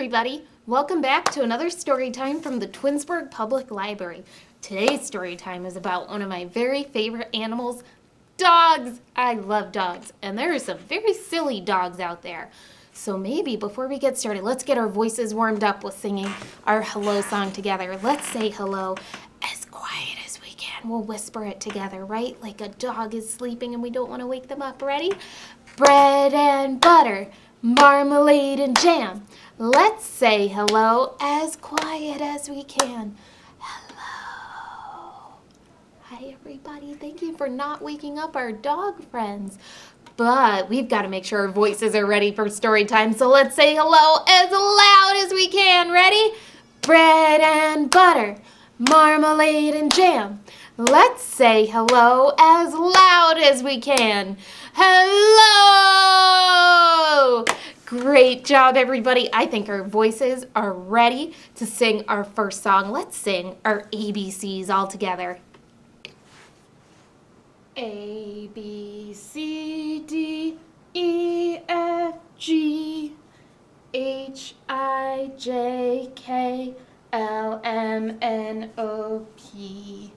everybody! Welcome back to another story time from the Twinsburg Public Library. Today's story time is about one of my very favorite animals, dogs! I love dogs, and there are some very silly dogs out there. So maybe before we get started, let's get our voices warmed up with singing our hello song together. Let's say hello as quiet as we can. We'll whisper it together, right? Like a dog is sleeping and we don't want to wake them up. Ready? Bread and butter, marmalade and jam. Let's say hello as quiet as we can. Hello. Hi, everybody. Thank you for not waking up our dog friends. But we've got to make sure our voices are ready for story time. So let's say hello as loud as we can. Ready? Bread and butter, marmalade and jam. Let's say hello as loud as we can. Hello! Great job, everybody. I think our voices are ready to sing our first song. Let's sing our ABCs all together. A, B, C, D, E, F, G, H, I, J, K, L, M, N, O, P,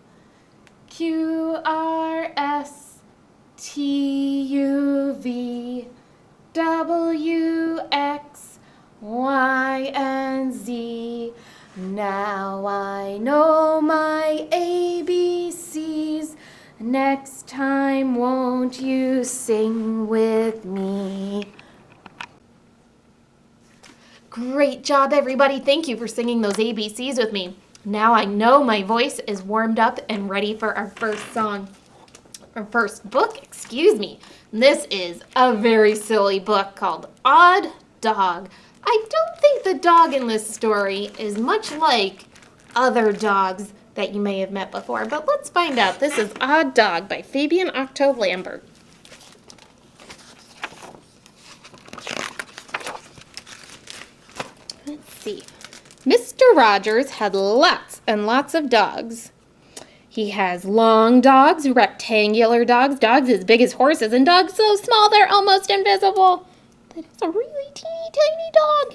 Q, R, S, T, U, V, W, X, Y, and Z. Now I know my ABCs. Next time, won't you sing with me? Great job, everybody. Thank you for singing those ABCs with me. Now I know my voice is warmed up and ready for our first song. Our first book, This is a very silly book called Odd Dog. I don't think the dog in this story is much like other dogs that you may have met before, but let's find out. This is Odd Dog by Fabian Octo Lambert. Let's see. Mr. Rogers had lots and lots of dogs. He has long dogs, rectangular dogs, dogs as big as horses, and dogs so small they're almost invisible. That is a really teeny tiny dog.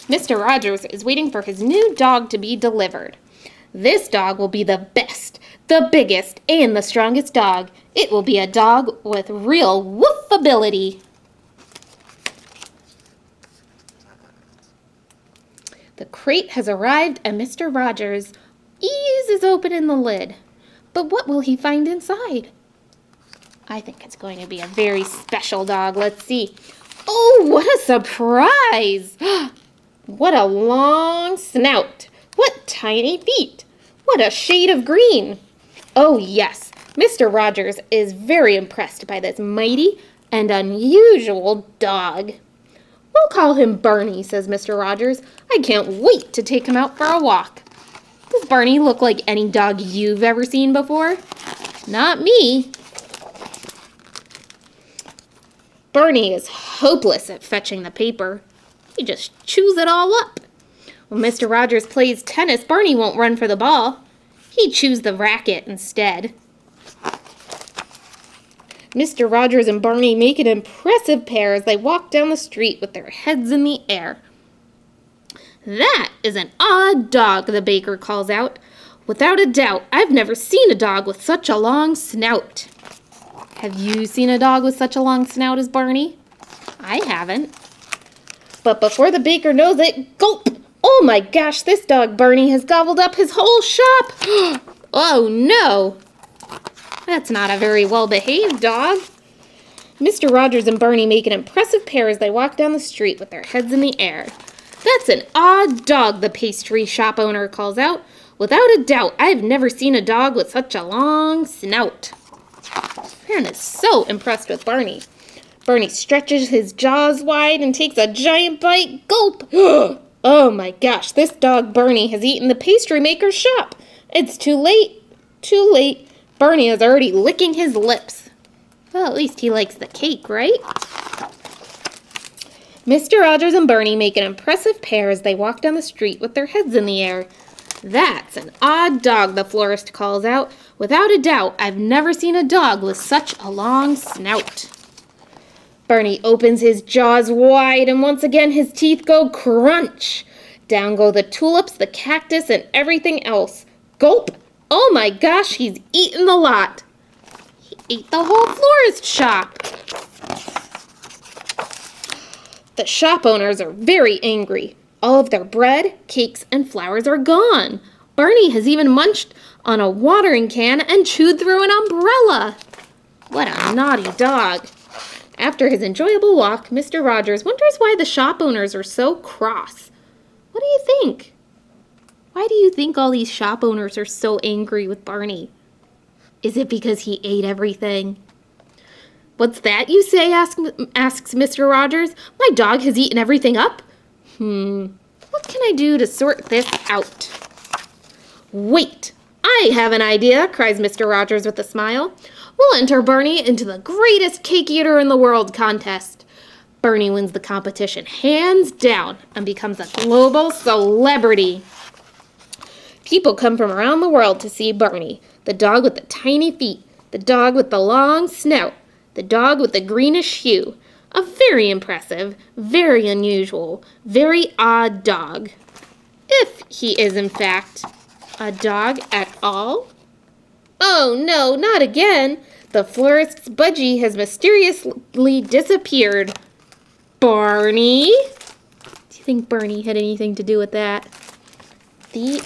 Mr. Rogers is waiting for his new dog to be delivered. This dog will be the best, the biggest, and the strongest dog. It will be a dog with real woof ability. The crate has arrived and Mr. Rogers eases open the lid. But what will he find inside? I think it's going to be a very special dog. Let's see. Oh, what a surprise! What a long snout. What tiny feet. What a shade of green. Oh, yes, Mr. Rogers is very impressed by this mighty and unusual dog. We'll call him Barney, says Mr. Rogers. I can't wait to take him out for a walk. Does Barney look like any dog you've ever seen before? Not me. Barney is hopeless at fetching the paper. He just chews it all up. When Mr. Rogers plays tennis, Barney won't run for the ball. He chews the racket instead. Mr. Rogers and Barney make an impressive pair as they walk down the street with their heads in the air. That is an odd dog, the baker calls out. Without a doubt, I've never seen a dog with such a long snout. Have you seen a dog with such a long snout as Barney? I haven't. But before the baker knows it, gulp! Oh my gosh, this dog Barney has gobbled up his whole shop! Oh no! That's not a very well-behaved dog. Mr. Rogers and Barney make an impressive pair as they walk down the street with their heads in the air. That's an odd dog, the pastry shop owner calls out. Without a doubt, I've never seen a dog with such a long snout. Man is so impressed with Barney. Barney stretches his jaws wide and takes a giant bite. Gulp! Oh my gosh, this dog Barney has eaten the pastry maker's shop. It's too late. Too late. Barney is already licking his lips. Well, at least he likes the cake, right? Mr. Rogers and Barney make an impressive pair as they walk down the street with their heads in the air. That's an odd dog, the florist calls out. Without a doubt, I've never seen a dog with such a long snout. Barney opens his jaws wide, and once again his teeth go crunch. Down go the tulips, the cactus, and everything else. Gulp! Oh my gosh, he's eaten the lot. He ate the whole florist shop. The shop owners are very angry. All of their bread, cakes, and flowers are gone. Barney has even munched on a watering can and chewed through an umbrella. What a naughty dog. After his enjoyable walk, Mr. Rogers wonders why the shop owners are so cross. What do you think? Why do you think all these shop owners are so angry with Barney? Is it because he ate everything? What's that you say, asks Mr. Rogers. My dog has eaten everything up? What can I do to sort this out? Wait, I have an idea, cries Mr. Rogers with a smile. We'll enter Barney into the greatest cake eater in the world contest. Barney wins the competition hands down and becomes a global celebrity. People come from around the world to see Barney, the dog with the tiny feet, the dog with the long snout, the dog with the greenish hue. A very impressive, very unusual, very odd dog. If he is, in fact, a dog at all. Oh no, not again. The florist's budgie has mysteriously disappeared. Barney? Do you think Barney had anything to do with that? The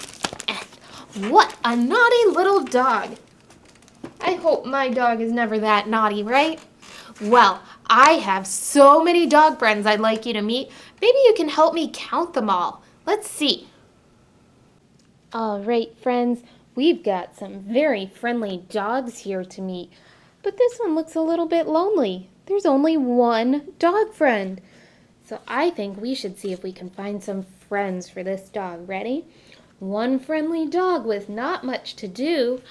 end. What a naughty little dog. I hope my dog is never that naughty, right? Well, I have so many dog friends I'd like you to meet. Maybe you can help me count them all. Let's see. All right, friends, we've got some very friendly dogs here to meet. But this one looks a little bit lonely. There's only one dog friend. So I think we should see if we can find some friends for this dog. Ready? One friendly dog with not much to do.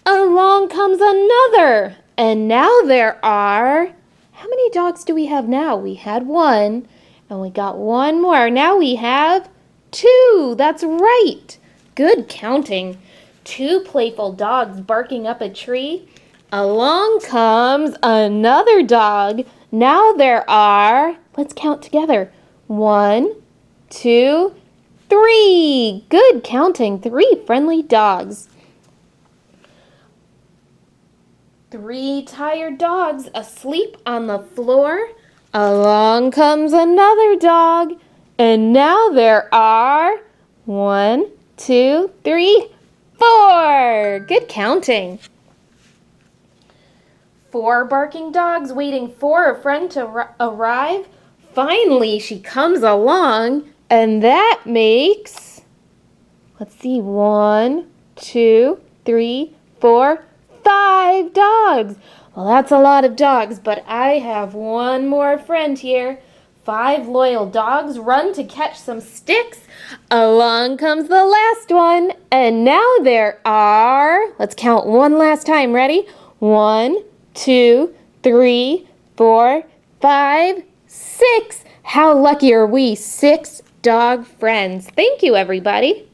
Along comes another. And now there are... How many dogs do we have now? We had one, and we got one more. Now we have two. That's right. Good counting. Two playful dogs barking up a tree. Along comes another dog. Now there are, let's count together. 1, 2, 3. Good counting. 3 friendly dogs. 3 tired dogs asleep on the floor. Along comes another dog. And now there are 1, 2, 3, 4. Good counting. 4 barking dogs waiting for a friend to arrive. Finally, she comes along, and that makes, let's see, 1, 2, 3, 4, 5 dogs. Well, that's a lot of dogs, but I have one more friend here. 5 loyal dogs run to catch some sticks. Along comes the last one, and now there are, let's count one last time. Ready? 1, 2, 3, 4, 5, 6. How lucky are we? 6 dog friends. Thank you, everybody.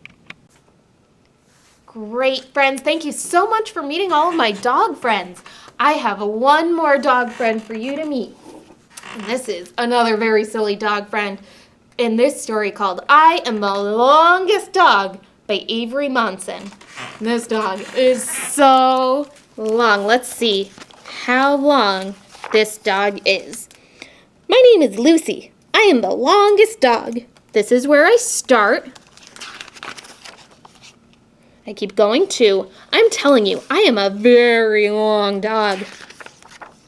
Great, friends. Thank you so much for meeting all of my dog friends. I have one more dog friend for you to meet. And this is another very silly dog friend in this story called I Am the Longest Dog by Avery Monson. This dog is so long. Let's see how long this dog is. My name is Lucy. I am the longest dog. This is where I start. I keep going too. I'm telling you, I am a very long dog.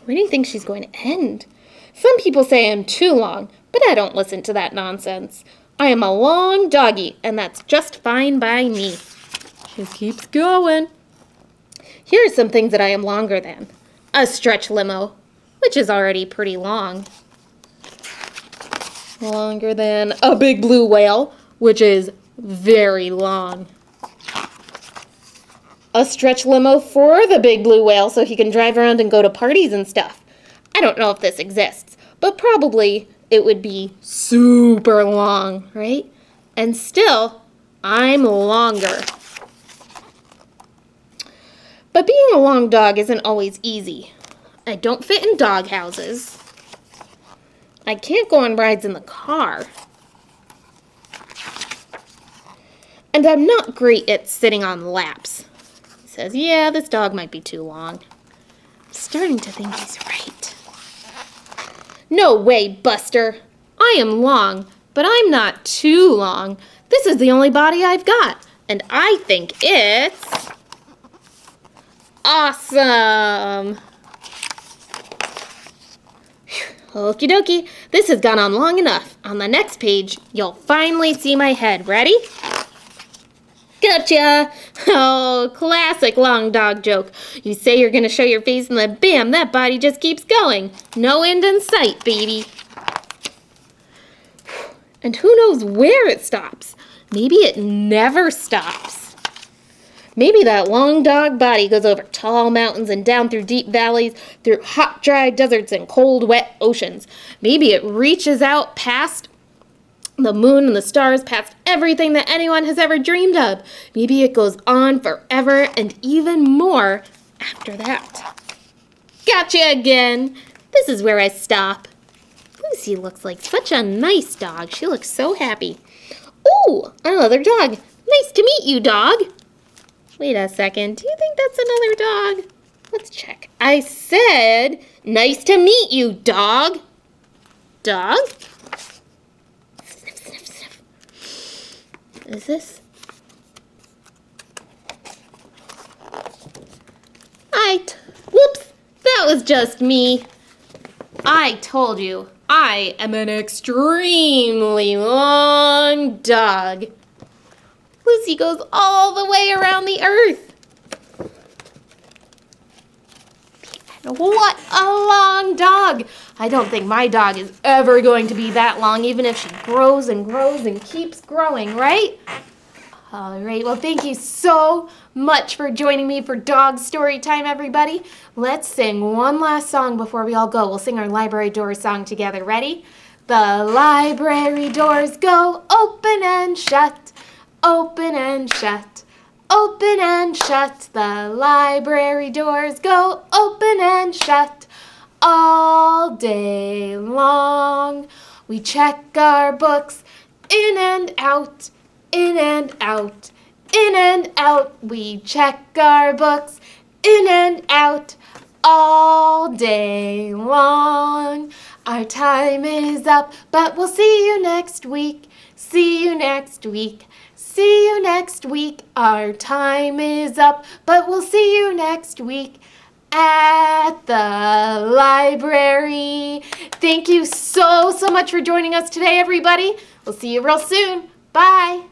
Where do you think she's going to end? Some people say I'm too long, but I don't listen to that nonsense. I am a long doggy, and that's just fine by me. Just keeps going. Here are some things that I am longer than. A stretch limo, which is already pretty long. Longer than a big blue whale, which is very long. A stretch limo for the big blue whale so he can drive around and go to parties and stuff. I don't know if this exists, but probably it would be super long, right? And still, I'm longer. But being a long dog isn't always easy. I don't fit in dog houses. I can't go on rides in the car. And I'm not great at sitting on laps. He says, yeah, this dog might be too long. I'm starting to think he's right. No way, Buster. I am long, but I'm not too long. This is the only body I've got, and I think it's awesome. Okie dokie, this has gone on long enough. On the next page, you'll finally see my head. Ready? Gotcha! Oh, classic long dog joke. You say you're gonna show your face and then bam, that body just keeps going. No end in sight, baby. And who knows where it stops? Maybe it never stops. Maybe that long dog body goes over tall mountains and down through deep valleys, through hot, dry deserts and cold, wet oceans. Maybe it reaches out past the moon and the stars, past everything that anyone has ever dreamed of. Maybe it goes on forever and even more after that. Gotcha again. This is where I stop. Lucy looks like such a nice dog. She looks so happy. Ooh, another dog. Nice to meet you, dog. Wait a second. Do you think that's another dog? Let's check. I said, nice to meet you, dog. Dog? Sniff, sniff, sniff. Is this? Whoops, that was just me. I told you, I am an extremely long dog. Lucy goes all the way around the earth. What a long dog. I don't think my dog is ever going to be that long, even if she grows and grows and keeps growing, right? All right, well, thank you so much for joining me for Dog Story Time, everybody. Let's sing one last song before we all go. We'll sing our library doors song together. Ready? The library doors go open and shut, open and shut, open and shut. The library doors go open and shut all day long. We check our books in and out, in and out, in and out. We check our books in and out all day long. Our time is up, but we'll see you next week. See you next week. See you next week. Our time is up, but we'll see you next week at the library. Thank you so much for joining us today, everybody. We'll see you real soon. Bye.